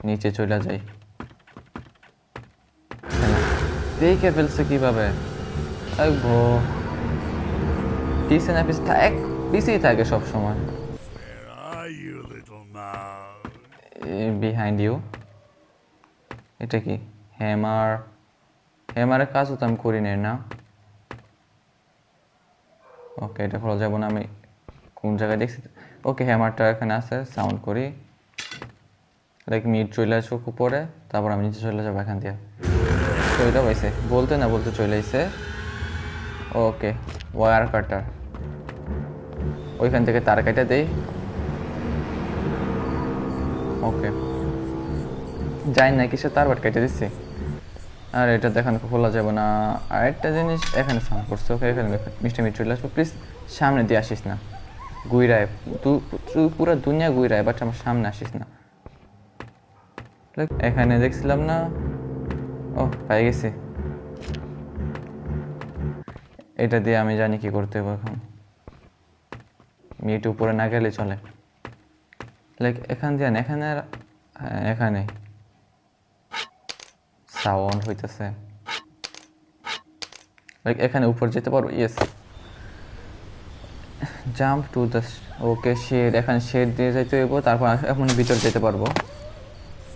নিচে চলে যাই। দেখে ফেলছে কিভাবে? পিছে না পিছে থাক, পিছেই থাকে সব সময়। Behind you. এটা কি হ্যামার? হ্যামারের কাজও তো আমি করি নাই না। ওকে, এটা খোলা যাবো না। আমি কোন জায়গায় দেখছি? ওকে, হ্যামারটা এখানে আছে। সাউন্ড করি, লাইক মিট চলে আসুক উপরে, তারপর আমি নিচে চলে যাবো এখান দিয়ে। তো এটা পাইছে, বলতে না বলতে চলে আসছে। ওকে, ওয়ার কাটার, ওইখান থেকে তার কেটে দেই। ওকে, যাই না কিসে তার বাট কেটে দিচ্ছি। আর এটা দেখানো খোলা যাবে না। আরেকটা জিনিস এখানে সাউন্ড করছে। ওকে, এখানে মিষ্টি মিট চলে আসবো। প্লিজ সামনে দিয়ে আসিস না, গুইরায় তুই পুরো দুনিয়া গুইরায়, বাট আমার সামনে আসিস না। এখানে দেখছিলাম না। ও, পাই গেছি। এটা দিয়ে আমি জানি কি করতে হবে এখন। মিট উপরে না গেলে চলে। লাইক এখান দিয়ে না, এখানে এখানে সাউন্ড হইতেছে। লাইক এখানে উপর যেতে পারবো। Yes, jump to the. Okay, shed, এখানে শেড দিয়ে যাইতে হইব, তারপর এখন ভিতর যেতে পারবো।